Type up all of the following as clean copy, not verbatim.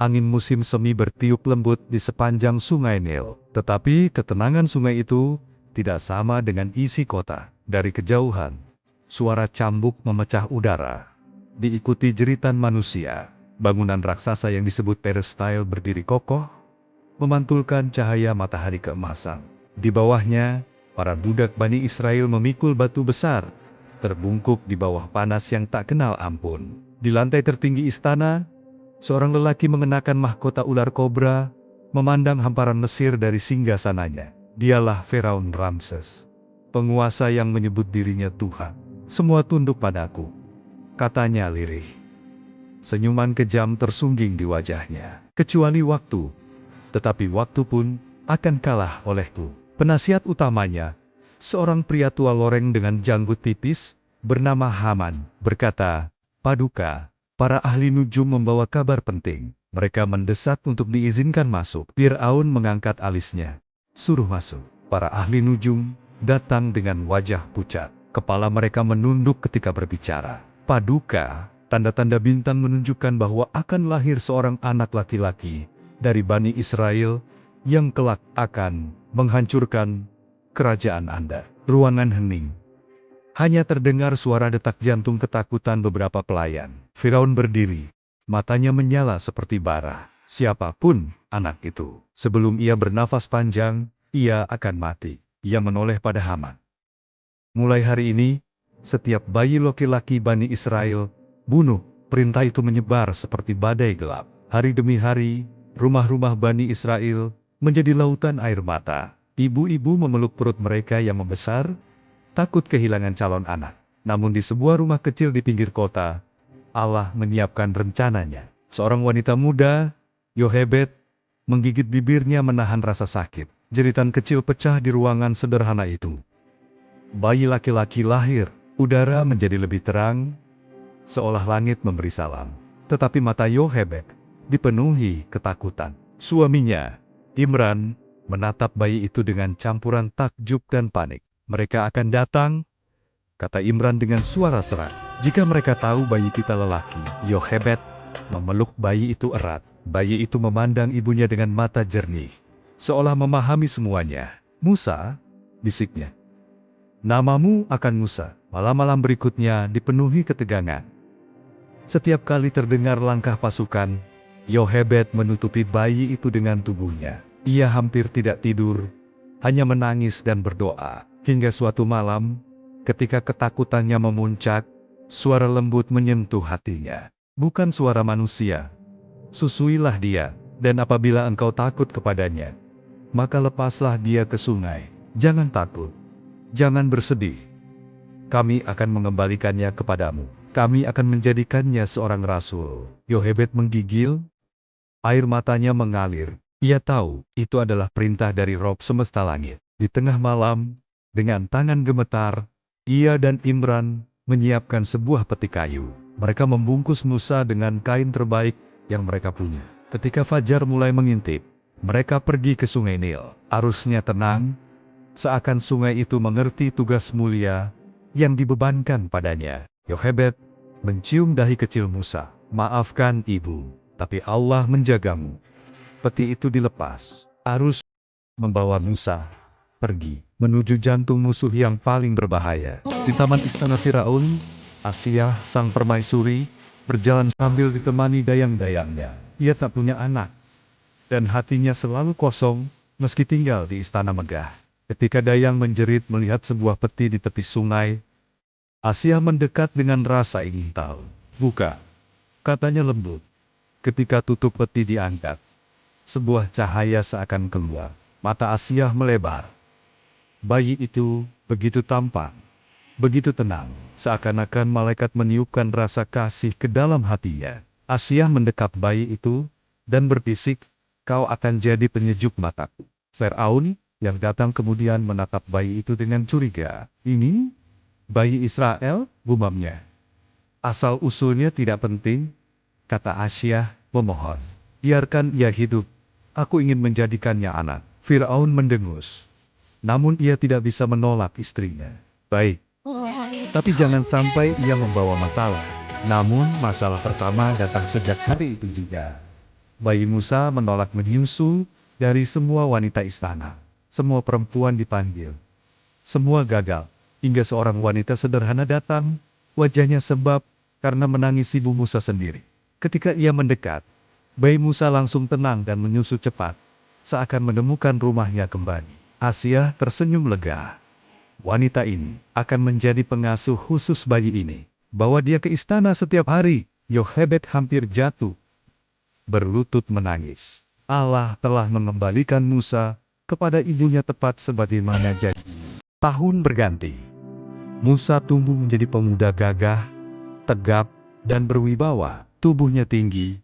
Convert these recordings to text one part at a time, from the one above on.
Angin musim semi bertiup lembut di sepanjang sungai Nil. Tetapi ketenangan sungai itu tidak sama dengan isi kota. Dari kejauhan, suara cambuk memecah udara. Diikuti jeritan manusia. Bangunan raksasa yang disebut peristyle berdiri kokoh, memantulkan cahaya matahari keemasan. Di bawahnya, para budak Bani Israel memikul batu besar, terbungkuk di bawah panas yang tak kenal ampun. Di lantai tertinggi istana, seorang lelaki mengenakan mahkota ular kobra, memandang hamparan Mesir dari singgasananya. Dialah Firaun Ramses, penguasa yang menyebut dirinya Tuhan. Semua tunduk padaku, katanya lirih. Senyuman kejam tersungging di wajahnya. Kecuali waktu, tetapi waktu pun akan kalah olehku. Penasihat utamanya, seorang pria tua loreng dengan janggut tipis, bernama Haman, berkata, "Paduka, para ahli nujum membawa kabar penting. Mereka mendesak untuk diizinkan masuk." Fir'aun mengangkat alisnya. "Suruh masuk." Para ahli nujum datang dengan wajah pucat. Kepala mereka menunduk ketika berbicara. "Paduka," tanda-tanda bintang menunjukkan bahwa akan lahir seorang anak laki-laki dari Bani Israel yang kelak akan menghancurkan kerajaan Anda. Ruangan hening. Hanya terdengar suara detak jantung ketakutan beberapa pelayan. Firaun berdiri. Matanya menyala seperti bara. Siapapun anak itu, sebelum ia bernafas panjang, ia akan mati. Ia menoleh pada Haman. "Mulai hari ini, setiap bayi laki-laki Bani Israel, bunuh." Perintah itu menyebar seperti badai gelap. Hari demi hari, rumah-rumah Bani Israel menjadi lautan air mata. Ibu-ibu memeluk perut mereka yang membesar, takut kehilangan calon anak. Namun di sebuah rumah kecil di pinggir kota, Allah menyiapkan rencananya. Seorang wanita muda, Yohebed, menggigit bibirnya menahan rasa sakit. Jeritan kecil pecah di ruangan sederhana itu. Bayi laki-laki lahir, udara menjadi lebih terang, seolah langit memberi salam. Tetapi mata Yohebed dipenuhi ketakutan. Suaminya, Imran, menatap bayi itu dengan campuran takjub dan panik. "Mereka akan datang," kata Imran dengan suara serak. "Jika mereka tahu bayi kita lelaki." Yohebed memeluk bayi itu erat. Bayi itu memandang ibunya dengan mata jernih, seolah memahami semuanya. "Musa," bisiknya. "Namamu akan Musa." Malam-malam berikutnya dipenuhi ketegangan. Setiap kali terdengar langkah pasukan, Yohebed menutupi bayi itu dengan tubuhnya. Ia hampir tidak tidur, hanya menangis dan berdoa. Hingga suatu malam, ketika ketakutannya memuncak, suara lembut menyentuh hatinya. "Bukan suara manusia. Susuilah dia, dan apabila engkau takut kepadanya, maka lepaslah dia ke sungai. Jangan takut, jangan bersedih. Kami akan mengembalikannya kepadamu. Kami akan menjadikannya seorang rasul." Yohebed menggigil, air matanya mengalir. Ia tahu itu adalah perintah dari Rob semesta langit. Di tengah malam, dengan tangan gemetar, ia dan Imran menyiapkan sebuah peti kayu. Mereka membungkus Musa dengan kain terbaik yang mereka punya. Ketika fajar mulai mengintip, mereka pergi ke sungai Nil. Arusnya tenang, seakan sungai itu mengerti tugas mulia yang dibebankan padanya. Yohebed mencium dahi kecil Musa. "Maafkan ibu, tapi Allah menjagamu." Peti itu dilepas. Arus membawa Musa pergi menuju jantung musuh yang paling berbahaya. Di taman istana Firaun, Asia, sang permaisuri, berjalan sambil ditemani dayang-dayangnya. Ia tak punya anak, dan hatinya selalu kosong meski tinggal di istana megah. Ketika dayang menjerit melihat sebuah peti di tepi sungai, Asia mendekat dengan rasa ingin tahu. "Buka," katanya lembut. Ketika tutup peti diangkat, sebuah cahaya seakan keluar. Mata Asia melebar. Bayi itu begitu tampan, begitu tenang, seakan-akan malaikat meniupkan rasa kasih ke dalam hatinya. Asia mendekap bayi itu dan berbisik, "Kau akan jadi penyejuk mataku." Firaun yang datang kemudian menatap bayi itu dengan curiga. "Ini bayi Israel?" gumamnya. "Asal-usulnya tidak penting," kata Asia memohon. "Biarkan ia hidup. Aku ingin menjadikannya anak." Firaun mendengus. Namun ia tidak bisa menolak istrinya. "Baik, tapi jangan sampai ia membawa masalah." Namun masalah pertama datang sejak hari itu juga. Bayi Musa menolak menyusu dari semua wanita istana. Semua perempuan dipanggil. Semua gagal, hingga seorang wanita sederhana datang, wajahnya sebab karena menangis ibu Musa sendiri. Ketika ia mendekat, bayi Musa langsung tenang dan menyusu cepat, seakan menemukan rumahnya kembali. Asia tersenyum lega. Wanita ini akan menjadi pengasuh khusus bayi ini. Bawa dia ke istana setiap hari. Yochebed hampir jatuh, berlutut menangis. Allah telah mengembalikan Musa kepada ibunya tepat sebagaimana jadi. Tahun berganti. Musa tumbuh menjadi pemuda gagah, tegap, dan berwibawa. Tubuhnya tinggi,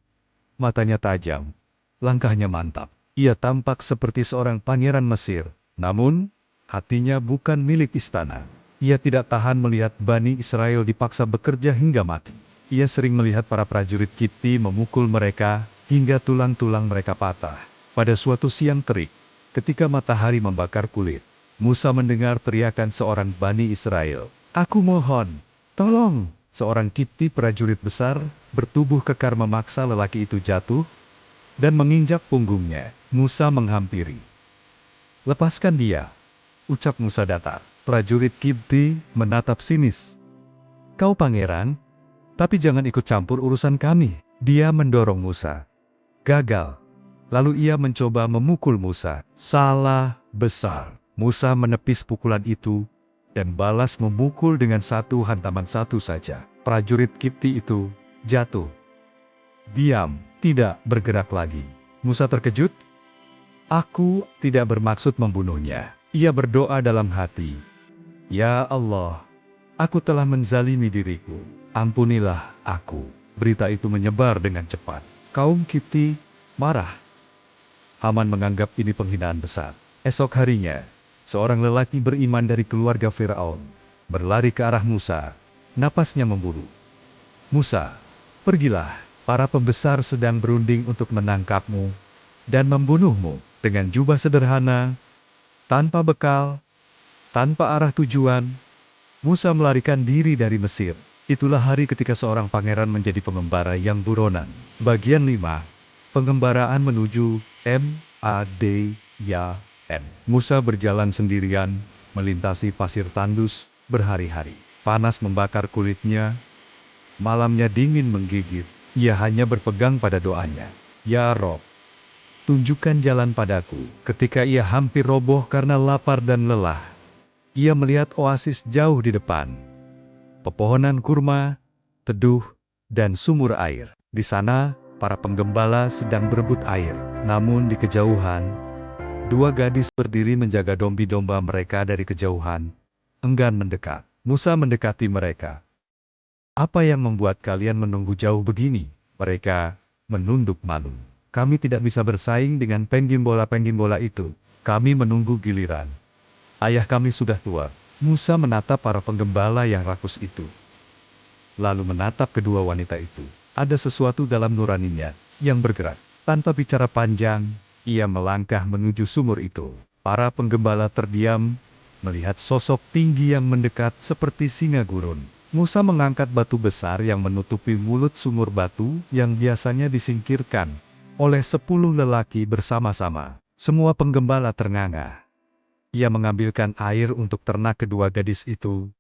matanya tajam, langkahnya mantap. Ia tampak seperti seorang pangeran Mesir. Namun, hatinya bukan milik istana. Ia tidak tahan melihat Bani Israel dipaksa bekerja hingga mati. Ia sering melihat para prajurit Kipti memukul mereka, hingga tulang-tulang mereka patah. Pada suatu siang terik, ketika matahari membakar kulit, Musa mendengar teriakan seorang Bani Israel. "Aku mohon, tolong!" Seorang Kipti prajurit besar, bertubuh kekar memaksa lelaki itu jatuh, dan menginjak punggungnya. Musa menghampiri. "Lepaskan dia," ucap Musa datar. Prajurit Kipti menatap sinis. "Kau pangeran, tapi jangan ikut campur urusan kami." Dia mendorong Musa. Gagal. Lalu ia mencoba memukul Musa. Salah besar. Musa menepis pukulan itu, dan balas memukul dengan satu hantaman satu saja. Prajurit Kipti itu jatuh. Diam, tidak bergerak lagi. Musa terkejut. "Aku tidak bermaksud membunuhnya." Ia berdoa dalam hati. "Ya Allah, aku telah menzalimi diriku. Ampunilah aku." Berita itu menyebar dengan cepat. Kaum Kipti marah. Haman menganggap ini penghinaan besar. Esok harinya, seorang lelaki beriman dari keluarga Firaun berlari ke arah Musa. Napasnya memburu. "Musa, pergilah. Para pembesar sedang berunding untuk menangkapmu dan membunuhmu." Dengan jubah sederhana, tanpa bekal, tanpa arah tujuan, Musa melarikan diri dari Mesir. Itulah hari ketika seorang pangeran menjadi pengembara yang buronan. Bagian 5. Pengembaraan menuju Madyan. Musa berjalan sendirian, melintasi pasir tandus berhari-hari. Panas membakar kulitnya, malamnya dingin menggigit. Ia hanya berpegang pada doanya. "Ya Rob, tunjukkan jalan padaku." Ketika ia hampir roboh karena lapar dan lelah, ia melihat oasis jauh di depan. Pepohonan kurma, teduh, dan sumur air. Di sana, para penggembala sedang berebut air. Namun di kejauhan, dua gadis berdiri menjaga domba-domba mereka dari kejauhan, enggan mendekat. Musa mendekati mereka. "Apa yang membuat kalian menunggu jauh begini?" Mereka menunduk malu. "Kami tidak bisa bersaing dengan penggimbola-penggimbola itu. Kami menunggu giliran. Ayah kami sudah tua." Musa menatap para penggembala yang rakus itu, lalu menatap kedua wanita itu. Ada sesuatu dalam nuraninya yang bergerak. Tanpa bicara panjang, ia melangkah menuju sumur itu. Para penggembala terdiam, melihat sosok tinggi yang mendekat seperti singa gurun. Musa mengangkat batu besar yang menutupi mulut sumur batu yang biasanya disingkirkan oleh 10 lelaki bersama-sama. Semua penggembala ternganga. Ia mengambilkan air untuk ternak kedua gadis itu,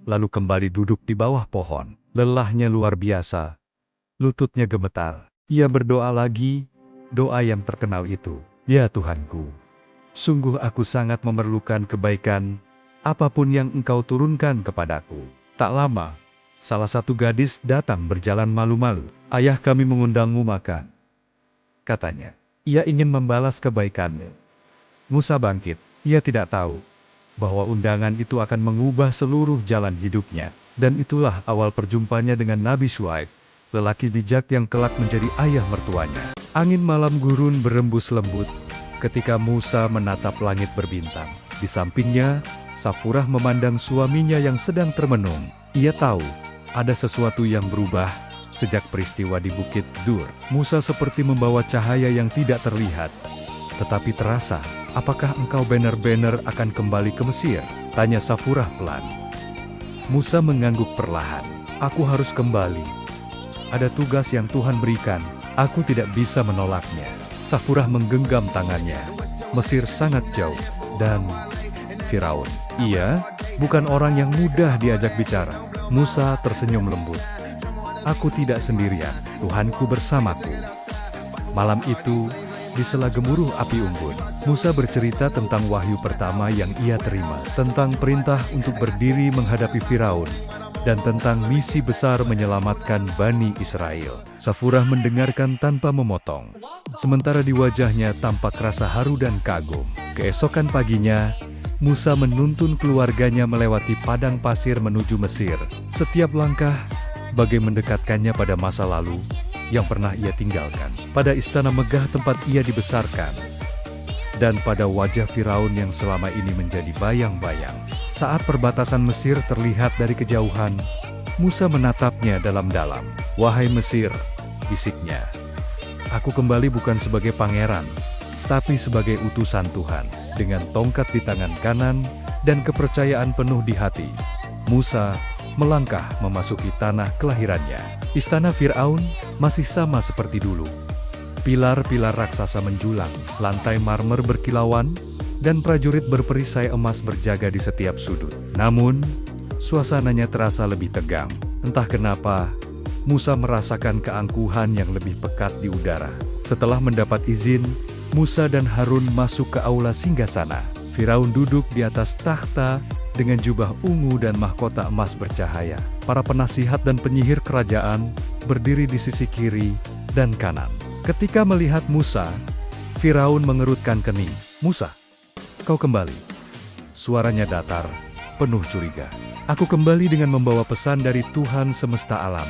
lalu kembali duduk di bawah pohon. Lelahnya luar biasa. Lututnya gemetar. Ia berdoa lagi, doa yang terkenal itu. "Ya Tuhanku, sungguh aku sangat memerlukan kebaikan, apapun yang Engkau turunkan kepadaku." Tak lama, salah satu gadis datang berjalan malu-malu. "Ayah kami mengundangmu makan," katanya. "Ia ingin membalas kebaikanmu." Musa bangkit. Ia tidak tahu bahwa undangan itu akan mengubah seluruh jalan hidupnya. Dan itulah awal perjumpanya dengan Nabi Syuaib, lelaki bijak yang kelak menjadi ayah mertuanya. Angin malam gurun berembus lembut ketika Musa menatap langit berbintang. Di sampingnya, Safurah memandang suaminya yang sedang termenung. Ia tahu ada sesuatu yang berubah sejak peristiwa di Bukit Dur. Musa seperti membawa cahaya yang tidak terlihat, tetapi terasa. "Apakah engkau benar-benar akan kembali ke Mesir?" tanya Safurah pelan. Musa mengangguk perlahan. "Aku harus kembali. Ada tugas yang Tuhan berikan Aku tidak bisa menolaknya. Safurah menggenggam tangannya. Mesir sangat jauh. Dan Firaun, ia bukan orang yang mudah diajak bicara. Musa tersenyum lembut. Aku tidak sendirian, Tuhanku bersamaku. Malam itu, di sela gemuruh api unggun, Musa bercerita tentang wahyu pertama yang ia terima, tentang perintah untuk berdiri menghadapi Firaun, dan tentang misi besar menyelamatkan Bani Israel. Safurah mendengarkan tanpa memotong, sementara di wajahnya tampak rasa haru dan kagum. Keesokan paginya, Musa menuntun keluarganya melewati padang pasir menuju Mesir. Setiap langkah bagai mendekatkannya pada masa lalu yang pernah ia tinggalkan, pada istana megah tempat ia dibesarkan, dan pada wajah Firaun yang selama ini menjadi bayang-bayang. Saat perbatasan Mesir terlihat dari kejauhan, Musa menatapnya dalam-dalam. "Wahai Mesir," bisiknya, "aku kembali bukan sebagai pangeran, tapi sebagai utusan Tuhan, dengan tongkat di tangan kanan dan kepercayaan penuh di hati." Musa melangkah memasuki tanah kelahirannya. Istana Firaun masih sama seperti dulu. Pilar-pilar raksasa menjulang, lantai marmer berkilauan, dan prajurit berperisai emas berjaga di setiap sudut. Namun, suasananya terasa lebih tegang. Entah kenapa, Musa merasakan keangkuhan yang lebih pekat di udara. Setelah mendapat izin, Musa dan Harun masuk ke aula singgasana. Firaun duduk di atas takhta dengan jubah ungu dan mahkota emas bercahaya. Para penasihat dan penyihir kerajaan berdiri di sisi kiri dan kanan. Ketika melihat Musa, Firaun mengerutkan kening. "Musa, kau kembali." Suaranya datar, penuh curiga. "Aku kembali dengan membawa pesan dari Tuhan semesta alam,"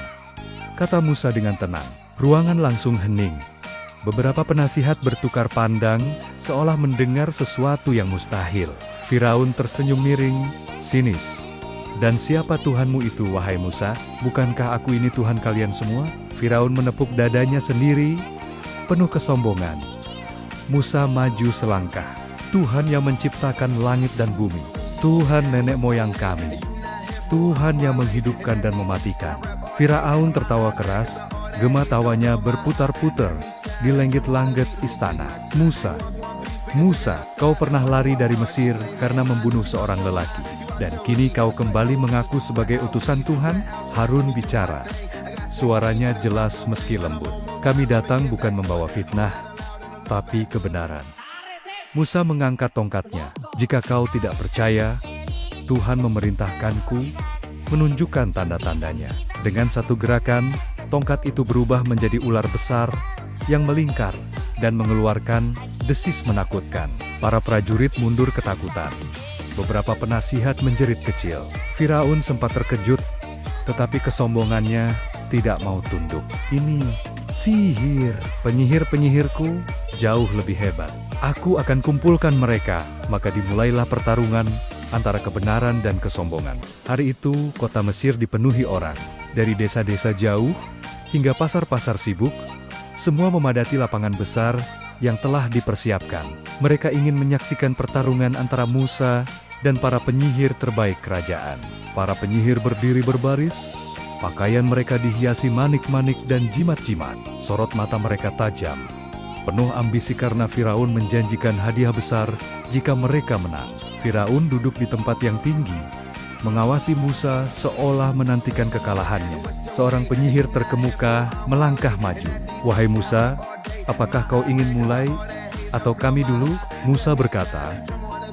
kata Musa dengan tenang. Ruangan langsung hening. Beberapa penasihat bertukar pandang, seolah mendengar sesuatu yang mustahil. Firaun tersenyum miring, sinis. "Dan siapa Tuhanmu itu, wahai Musa? Bukankah aku ini Tuhan kalian semua?" Firaun menepuk dadanya sendiri, penuh kesombongan. Musa maju selangkah. "Tuhan yang menciptakan langit dan bumi, Tuhan nenek moyang kami, Tuhan yang menghidupkan dan mematikan." Firaun tertawa keras, gema tawanya berputar-putar di lenggit-langit istana. Musa, kau pernah lari dari Mesir karena membunuh seorang lelaki, dan kini kau kembali mengaku sebagai utusan Tuhan?" Harun bicara. Suaranya jelas meski lembut. "Kami datang bukan membawa fitnah, tapi kebenaran." Musa mengangkat tongkatnya. "Jika kau tidak percaya, Tuhan memerintahkanku menunjukkan tanda-tandanya." Dengan satu gerakan, tongkat itu berubah menjadi ular besar yang melingkar dan mengeluarkan desis menakutkan. Para prajurit mundur ketakutan. Beberapa penasihat menjerit kecil. Firaun sempat terkejut, tetapi kesombongannya tidak mau tunduk. "Ini sihir. Penyihir-penyihirku jauh lebih hebat. Aku akan kumpulkan mereka." Maka dimulailah pertarungan antara kebenaran dan kesombongan. Hari itu, kota Mesir dipenuhi orang. Dari desa-desa jauh hingga pasar-pasar sibuk, semua memadati lapangan besar yang telah dipersiapkan. Mereka ingin menyaksikan pertarungan antara Musa dan para penyihir terbaik kerajaan. Para penyihir berdiri berbaris, pakaian mereka dihiasi manik-manik dan jimat-jimat. Sorot mata mereka tajam, penuh ambisi karena Firaun menjanjikan hadiah besar jika mereka menang. Firaun duduk di tempat yang tinggi, mengawasi Musa seolah menantikan kekalahannya. Seorang penyihir terkemuka melangkah maju. "Wahai Musa, apakah kau ingin mulai, atau kami dulu?" Musa berkata,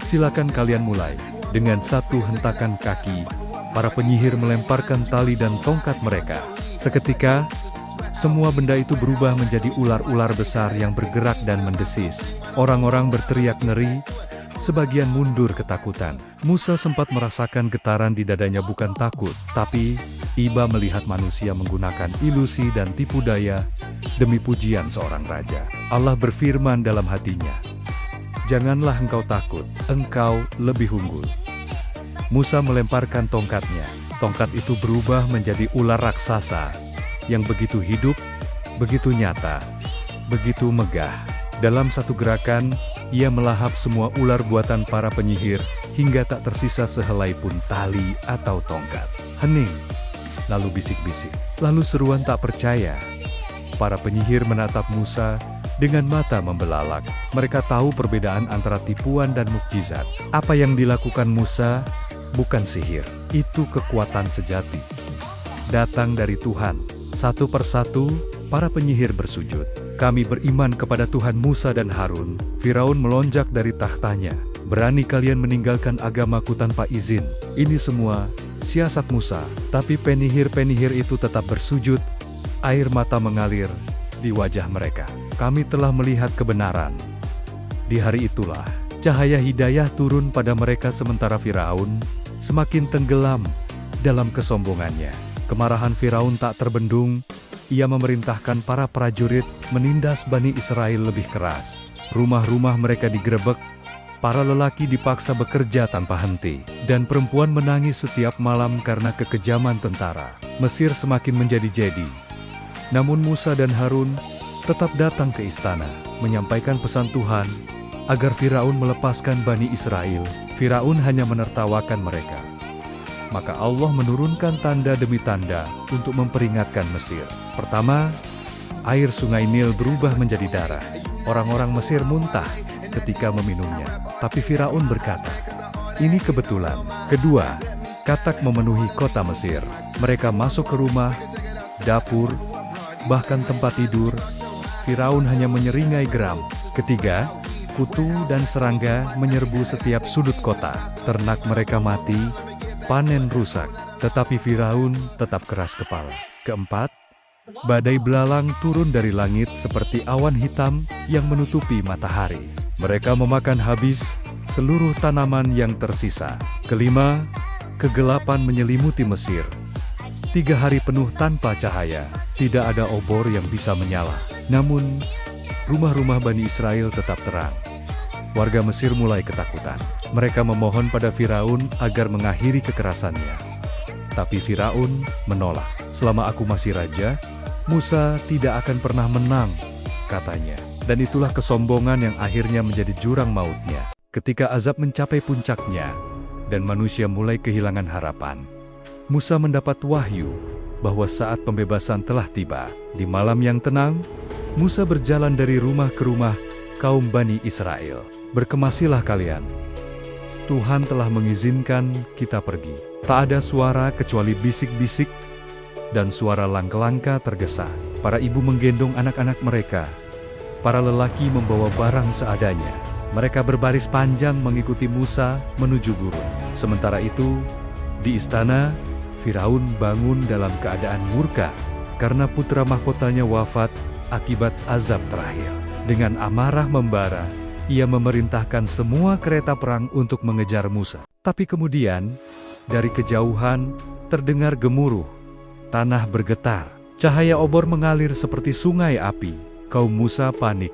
"Silakan kalian mulai." Dengan satu hentakan kaki, para penyihir melemparkan tali dan tongkat mereka. Seketika, semua benda itu berubah menjadi ular-ular besar yang bergerak dan mendesis. Orang-orang berteriak ngeri, sebagian mundur ketakutan. Musa sempat merasakan getaran di dadanya, bukan takut, tapi iba melihat manusia menggunakan ilusi dan tipu daya demi pujian seorang raja. Allah berfirman dalam hatinya, "Janganlah engkau takut, engkau lebih unggul." Musa melemparkan tongkatnya. Tongkat itu berubah menjadi ular raksasa yang begitu hidup, begitu nyata, begitu megah. Dalam satu gerakan, ia melahap semua ular buatan para penyihir, hingga tak tersisa sehelai pun tali atau tongkat. Hening, lalu bisik-bisik, lalu seruan tak percaya. Para penyihir menatap Musa dengan mata membelalak. Mereka tahu perbedaan antara tipuan dan mukjizat. Apa yang dilakukan Musa bukan sihir, itu kekuatan sejati. Datang dari Tuhan. Satu persatu, para penyihir bersujud. Kami beriman kepada Tuhan Musa dan Harun. Firaun melonjak dari tahtanya. Berani kalian meninggalkan agamaku tanpa izin. Ini semua siasat Musa. Tapi penyihir-penyihir itu tetap bersujud. Air mata mengalir di wajah mereka. Kami telah melihat kebenaran. Di hari itulah, cahaya hidayah turun pada mereka sementara Firaun semakin tenggelam dalam kesombongannya. Kemarahan Firaun tak terbendung. Ia memerintahkan para prajurit menindas Bani Israel lebih keras. Rumah-rumah mereka digerebek. Para lelaki dipaksa bekerja tanpa henti. Dan perempuan menangis setiap malam karena kekejaman tentara. Mesir semakin menjadi-jadi. Namun Musa dan Harun tetap datang ke istana, menyampaikan pesan Tuhan agar Firaun melepaskan Bani Israel. Firaun hanya menertawakan mereka. Maka Allah menurunkan tanda demi tanda untuk memperingatkan Mesir. Pertama, air sungai Nil berubah menjadi darah. Orang-orang Mesir muntah ketika meminumnya. Tapi Firaun berkata, ini kebetulan. Kedua, katak memenuhi kota Mesir. Mereka masuk ke rumah, dapur, bahkan tempat tidur. Firaun hanya menyeringai geram. Ketiga, kutu dan serangga menyerbu setiap sudut kota. Ternak mereka mati, panen rusak. Tetapi Firaun tetap keras kepala. Keempat, badai belalang turun dari langit seperti awan hitam yang menutupi matahari. Mereka memakan habis seluruh tanaman yang tersisa. Kelima, kegelapan menyelimuti Mesir. 3 hari penuh tanpa cahaya, tidak ada obor yang bisa menyala. Namun, rumah-rumah Bani Israel tetap terang. Warga Mesir mulai ketakutan. Mereka memohon pada Firaun agar mengakhiri kekerasannya. Tapi Firaun menolak. Selama aku masih raja, Musa tidak akan pernah menang, katanya. Dan itulah kesombongan yang akhirnya menjadi jurang mautnya. Ketika azab mencapai puncaknya, dan manusia mulai kehilangan harapan, Musa mendapat wahyu bahwa saat pembebasan telah tiba. Di malam yang tenang, Musa berjalan dari rumah ke rumah kaum Bani Israel. Berkemasilah kalian. Tuhan telah mengizinkan kita pergi. Tak ada suara kecuali bisik-bisik dan suara langkah-langkah tergesa. Para ibu menggendong anak-anak mereka. Para lelaki membawa barang seadanya. Mereka berbaris panjang mengikuti Musa menuju gurun. Sementara itu, di istana, Firaun bangun dalam keadaan murka karena putra mahkotanya wafat akibat azab terakhir. Dengan amarah membara, ia memerintahkan semua kereta perang untuk mengejar Musa. Tapi kemudian, dari kejauhan, terdengar gemuruh. Tanah bergetar. Cahaya obor mengalir seperti sungai api. Kaum Musa panik.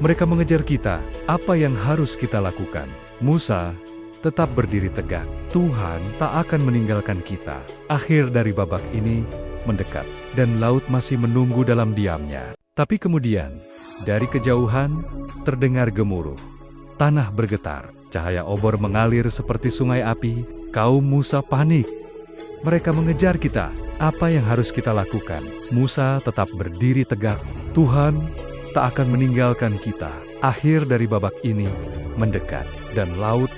Mereka mengejar kita. Apa yang harus kita lakukan? Musa tetap berdiri tegak. Tuhan tak akan meninggalkan kita. Akhir dari babak ini mendekat, dan laut masih menunggu dalam diamnya. Tapi kemudian, dari kejauhan, terdengar gemuruh. Tanah bergetar, cahaya obor mengalir seperti sungai api. Kaum Musa panik. Mereka mengejar kita. Apa yang harus kita lakukan? Musa tetap berdiri tegak. Tuhan tak akan meninggalkan kita. Akhir dari babak ini mendekat, dan laut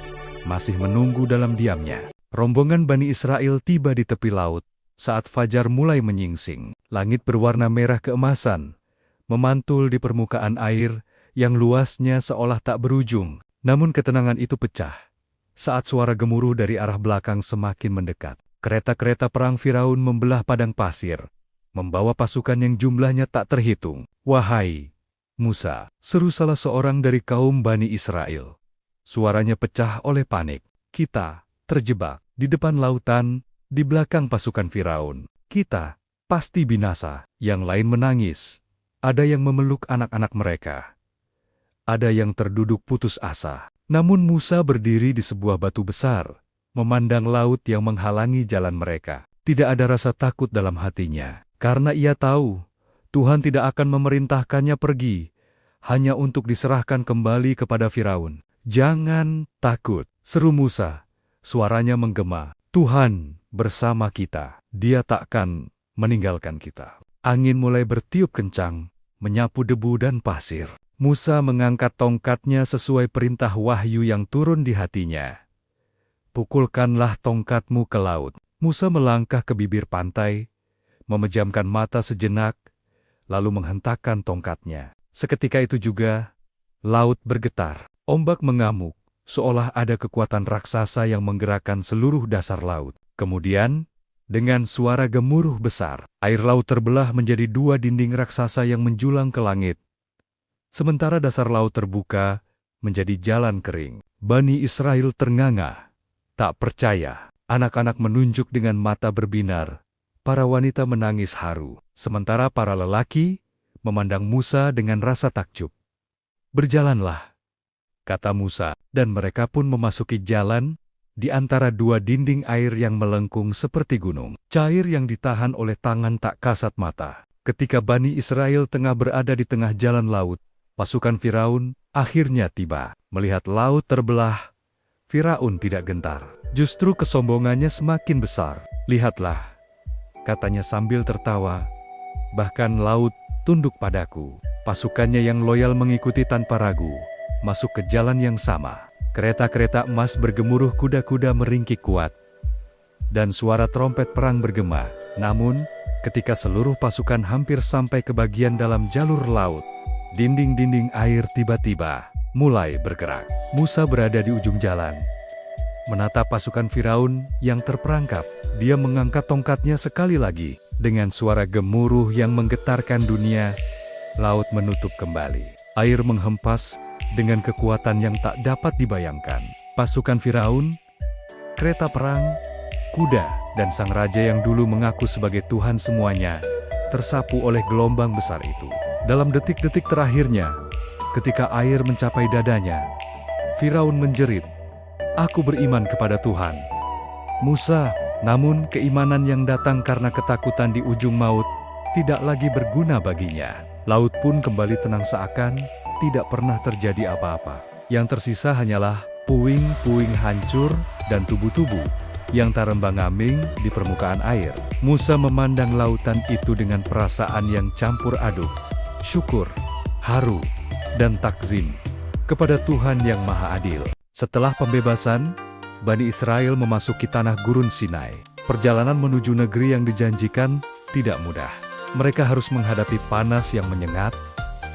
masih menunggu dalam diamnya. Rombongan Bani Israel tiba di tepi laut saat fajar mulai menyingsing. Langit berwarna merah keemasan, memantul di permukaan air yang luasnya seolah tak berujung. Namun ketenangan itu pecah saat suara gemuruh dari arah belakang semakin mendekat. Kereta-kereta perang Firaun membelah padang pasir, membawa pasukan yang jumlahnya tak terhitung. Wahai Musa, seru salah seorang dari kaum Bani Israel. Suaranya pecah oleh panik. Kita terjebak di depan lautan, di belakang pasukan Firaun. Kita pasti binasa. Yang lain menangis. Ada yang memeluk anak-anak mereka. Ada yang terduduk putus asa. Namun Musa berdiri di sebuah batu besar, memandang laut yang menghalangi jalan mereka. Tidak ada rasa takut dalam hatinya, karena ia tahu Tuhan tidak akan memerintahkannya pergi, hanya untuk diserahkan kembali kepada Firaun. Jangan takut, seru Musa. Suaranya menggema. Tuhan bersama kita. Dia takkan meninggalkan kita. Angin mulai bertiup kencang, menyapu debu dan pasir. Musa mengangkat tongkatnya sesuai perintah wahyu yang turun di hatinya. Pukulkanlah tongkatmu ke laut. Musa melangkah ke bibir pantai, memejamkan mata sejenak, lalu menghentakkan tongkatnya. Seketika itu juga, laut bergetar. Ombak mengamuk, seolah ada kekuatan raksasa yang menggerakkan seluruh dasar laut. Kemudian, dengan suara gemuruh besar, air laut terbelah menjadi dua dinding raksasa yang menjulang ke langit. Sementara dasar laut terbuka, menjadi jalan kering. Bani Israel ternganga, tak percaya. Anak-anak menunjuk dengan mata berbinar. Para wanita menangis haru, sementara para lelaki memandang Musa dengan rasa takjub. "Berjalanlah," kata Musa, dan mereka pun memasuki jalan di antara dua dinding air yang melengkung seperti gunung. Cair yang ditahan oleh tangan tak kasat mata. Ketika Bani Israel tengah berada di tengah jalan laut, pasukan Firaun akhirnya tiba. Melihat laut terbelah, Firaun tidak gentar. Justru kesombongannya semakin besar. "Lihatlah," katanya sambil tertawa, "bahkan laut tunduk padaku." Pasukannya yang loyal mengikuti tanpa ragu, masuk ke jalan yang sama. Kereta-kereta emas bergemuruh, kuda-kuda meringkik kuat, dan suara trompet perang bergema. Namun, ketika seluruh pasukan hampir sampai ke bagian dalam jalur laut, dinding-dinding air tiba-tiba mulai bergerak. Musa berada di ujung jalan, menatap pasukan Firaun yang terperangkap. Dia mengangkat tongkatnya sekali lagi. Dengan suara gemuruh yang menggetarkan dunia, laut menutup kembali. Air menghempas dengan kekuatan yang tak dapat dibayangkan. Pasukan Firaun, kereta perang, kuda, dan sang raja yang dulu mengaku sebagai Tuhan semuanya, tersapu oleh gelombang besar itu. Dalam detik-detik terakhirnya, ketika air mencapai dadanya, Firaun menjerit, "Aku beriman kepada Tuhan Musa." Namun keimanan yang datang karena ketakutan di ujung maut tidak lagi berguna baginya. Laut pun kembali tenang seakan tidak pernah terjadi apa-apa. Yang tersisa hanyalah puing-puing hancur dan tubuh-tubuh yang terembang-ambing di permukaan air. Musa memandang lautan itu dengan perasaan yang campur aduk, syukur, haru, dan takzim kepada Tuhan yang Maha Adil. Setelah pembebasan, Bani Israel memasuki tanah gurun Sinai. Perjalanan menuju negeri yang dijanjikan tidak mudah. Mereka harus menghadapi panas yang menyengat,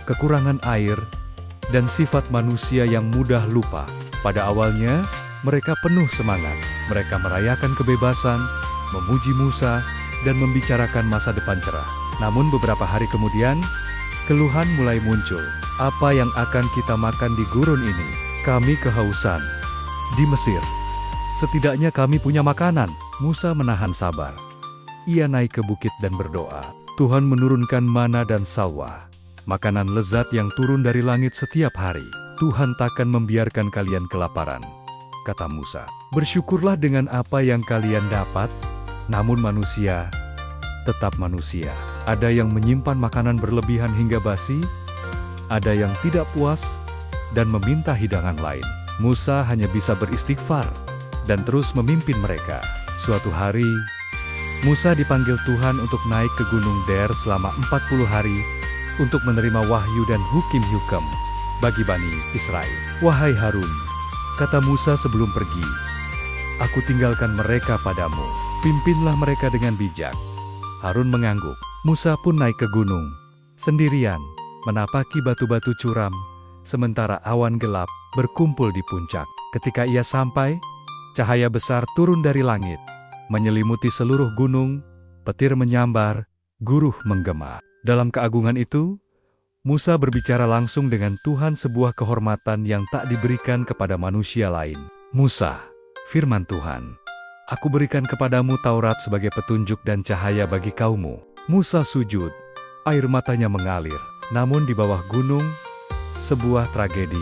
kekurangan air, dan sifat manusia yang mudah lupa. Pada awalnya, mereka penuh semangat. Mereka merayakan kebebasan, memuji Musa, dan membicarakan masa depan cerah. Namun beberapa hari kemudian, keluhan mulai muncul. "Apa yang akan kita makan di gurun ini? Kami kehausan. Di Mesir, setidaknya kami punya makanan." Musa menahan sabar. Ia naik ke bukit dan berdoa. Tuhan menurunkan mana dan salwa, makanan lezat yang turun dari langit setiap hari. "Tuhan takkan membiarkan kalian kelaparan," kata Musa. "Bersyukurlah dengan apa yang kalian dapat." Namun manusia tetap manusia. Ada yang menyimpan makanan berlebihan hingga basi, ada yang tidak puas, dan meminta hidangan lain. Musa hanya bisa beristighfar dan terus memimpin mereka. Suatu hari, Musa dipanggil Tuhan untuk naik ke Gunung Der selama 40 hari untuk menerima wahyu dan hukum-hukum bagi Bani Israel. "Wahai Harun," kata Musa sebelum pergi, "aku tinggalkan mereka padamu. Pimpinlah mereka dengan bijak." Harun mengangguk. Musa pun naik ke gunung, sendirian, menapaki batu-batu curam, sementara awan gelap berkumpul di puncak. Ketika ia sampai, cahaya besar turun dari langit, menyelimuti seluruh gunung, petir menyambar, guruh menggema. Dalam keagungan itu, Musa berbicara langsung dengan Tuhan, sebuah kehormatan yang tak diberikan kepada manusia lain. "Musa," firman Tuhan, "aku berikan kepadamu Taurat sebagai petunjuk dan cahaya bagi kaummu." Musa sujud, air matanya mengalir. Namun di bawah gunung, sebuah tragedi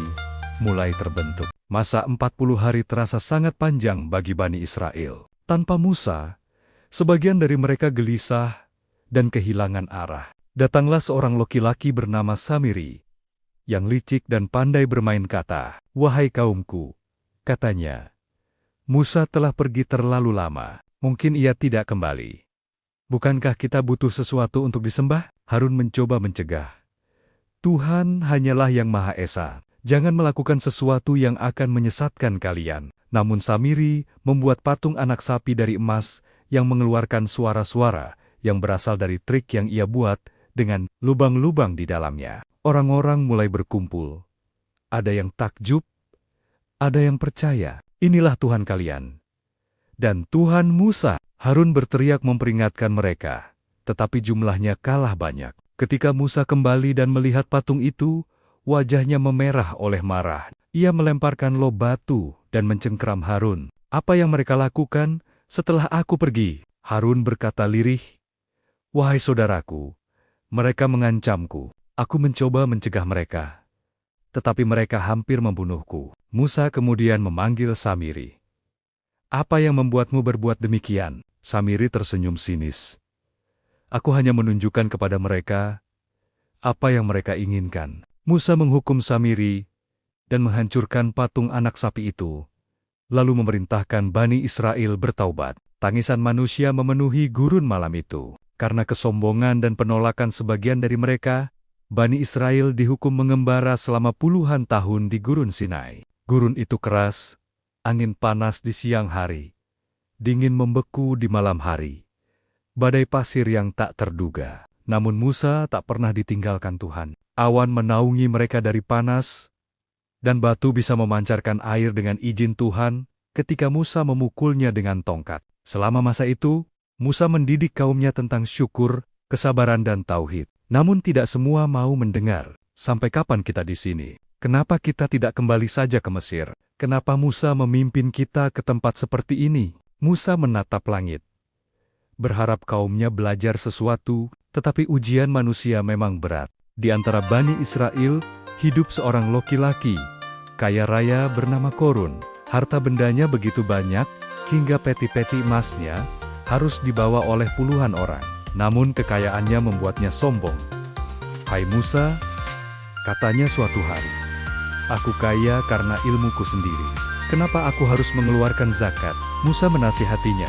mulai terbentuk. Masa 40 hari terasa sangat panjang bagi Bani Israel. Tanpa Musa, sebagian dari mereka gelisah dan kehilangan arah. Datanglah seorang laki-laki bernama Samiri, yang licik dan pandai bermain kata. "Wahai kaumku," katanya, "Musa telah pergi terlalu lama. Mungkin ia tidak kembali. Bukankah kita butuh sesuatu untuk disembah? Harun mencoba mencegah. Tuhan hanyalah yang Maha Esa. Jangan melakukan sesuatu yang akan menyesatkan kalian. Namun Samiri membuat patung anak sapi dari emas yang mengeluarkan suara-suara yang berasal dari trik yang ia buat dengan lubang-lubang di dalamnya. Orang-orang mulai berkumpul. Ada yang takjub, ada yang percaya. Inilah Tuhan kalian. Dan Tuhan Musa. Harun berteriak memperingatkan mereka, tetapi jumlahnya kalah banyak. Ketika Musa kembali dan melihat patung itu, wajahnya memerah oleh marah. Ia melemparkan loh batu dan mencengkeram Harun. Apa yang mereka lakukan setelah aku pergi? Harun berkata lirih, "Wahai saudaraku, mereka mengancamku. Aku mencoba mencegah mereka, tetapi mereka hampir membunuhku." Musa kemudian memanggil Samiri. "Apa yang membuatmu berbuat demikian?" Samiri tersenyum sinis. "Aku hanya menunjukkan kepada mereka apa yang mereka inginkan." Musa menghukum Samiri dan menghancurkan patung anak sapi itu, lalu memerintahkan Bani Israel bertaubat. Tangisan manusia memenuhi gurun malam itu. Karena kesombongan dan penolakan sebagian dari mereka, Bani Israel dihukum mengembara selama puluhan tahun di gurun Sinai. Gurun itu keras, angin panas di siang hari, dingin membeku di malam hari, badai pasir yang tak terduga. Namun Musa tak pernah ditinggalkan Tuhan. Awan menaungi mereka dari panas, dan batu bisa memancarkan air dengan izin Tuhan ketika Musa memukulnya dengan tongkat. Selama masa itu, Musa mendidik kaumnya tentang syukur, kesabaran dan tauhid. Namun tidak semua mau mendengar. Sampai kapan kita di sini? Kenapa kita tidak kembali saja ke Mesir? Kenapa Musa memimpin kita ke tempat seperti ini? Musa menatap langit, berharap kaumnya belajar sesuatu, tetapi ujian manusia memang berat. Di antara Bani Israel, hidup seorang laki-laki, kaya raya bernama Korun. Harta bendanya begitu banyak, hingga peti-peti emasnya harus dibawa oleh puluhan orang. Namun kekayaannya membuatnya sombong. "Hai Musa," katanya suatu hari, "aku kaya karena ilmuku sendiri. Kenapa aku harus mengeluarkan zakat?" Musa menasihatinya,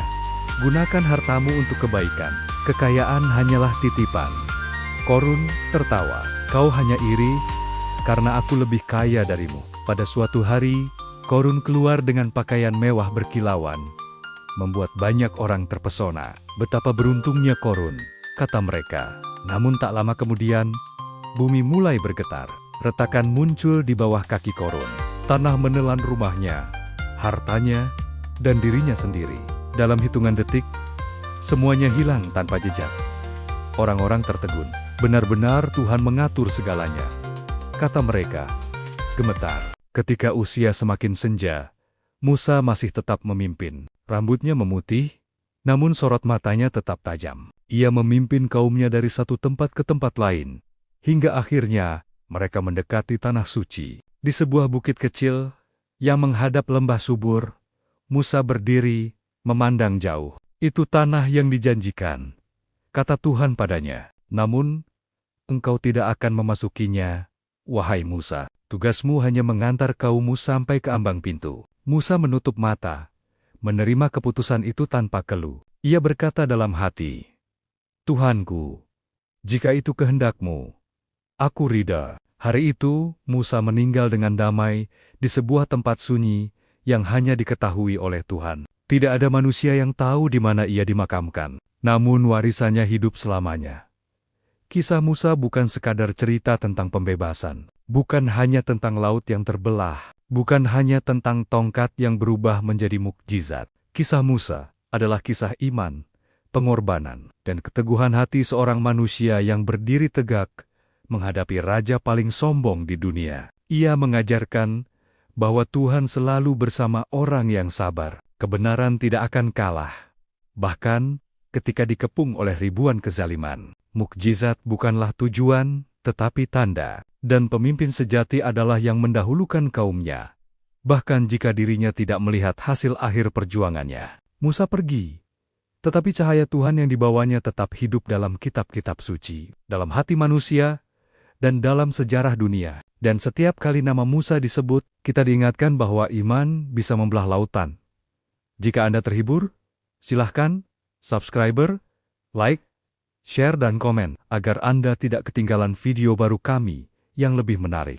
"Gunakan hartamu untuk kebaikan. Kekayaan hanyalah titipan." Korun tertawa, "Kau hanya iri karena aku lebih kaya darimu." Pada suatu hari, Korun keluar dengan pakaian mewah berkilauan, membuat banyak orang terpesona. "Betapa beruntungnya Korun," kata mereka. Namun tak lama kemudian, bumi mulai bergetar. Retakan muncul di bawah kaki Korun. Tanah menelan rumahnya, hartanya, dan dirinya sendiri. Dalam hitungan detik, semuanya hilang tanpa jejak. Orang-orang tertegun. "Benar-benar Tuhan mengatur segalanya," kata mereka, gemetar. Ketika usia semakin senja, Musa masih tetap memimpin. Rambutnya memutih, namun sorot matanya tetap tajam. Ia memimpin kaumnya dari satu tempat ke tempat lain, hingga akhirnya mereka mendekati tanah suci. Di sebuah bukit kecil yang menghadap lembah subur, Musa berdiri, memandang jauh. "Itu tanah yang dijanjikan," kata Tuhan padanya. "Namun, engkau tidak akan memasukinya, wahai Musa. Tugasmu hanya mengantar kaummu sampai ke ambang pintu." Musa menutup mata, menerima keputusan itu tanpa keluh. Ia berkata dalam hati, "Tuhanku, jika itu kehendakmu, aku ridha." Hari itu, Musa meninggal dengan damai di sebuah tempat sunyi yang hanya diketahui oleh Tuhan. Tidak ada manusia yang tahu di mana ia dimakamkan, namun warisannya hidup selamanya. Kisah Musa bukan sekadar cerita tentang pembebasan, bukan hanya tentang laut yang terbelah, bukan hanya tentang tongkat yang berubah menjadi mukjizat. Kisah Musa adalah kisah iman, pengorbanan, dan keteguhan hati seorang manusia yang berdiri tegak menghadapi raja paling sombong di dunia. Ia mengajarkan bahwa Tuhan selalu bersama orang yang sabar. Kebenaran tidak akan kalah, bahkan ketika dikepung oleh ribuan kezaliman. Mukjizat bukanlah tujuan, tetapi tanda. Dan pemimpin sejati adalah yang mendahulukan kaumnya, bahkan jika dirinya tidak melihat hasil akhir perjuangannya. Musa pergi, tetapi cahaya Tuhan yang dibawanya tetap hidup dalam kitab-kitab suci, dalam hati manusia, dan dalam sejarah dunia. Dan setiap kali nama Musa disebut, kita diingatkan bahwa iman bisa membelah lautan. Jika Anda terhibur, silahkan subscriber, Like, share dan komen agar Anda tidak ketinggalan video baru kami yang lebih menarik.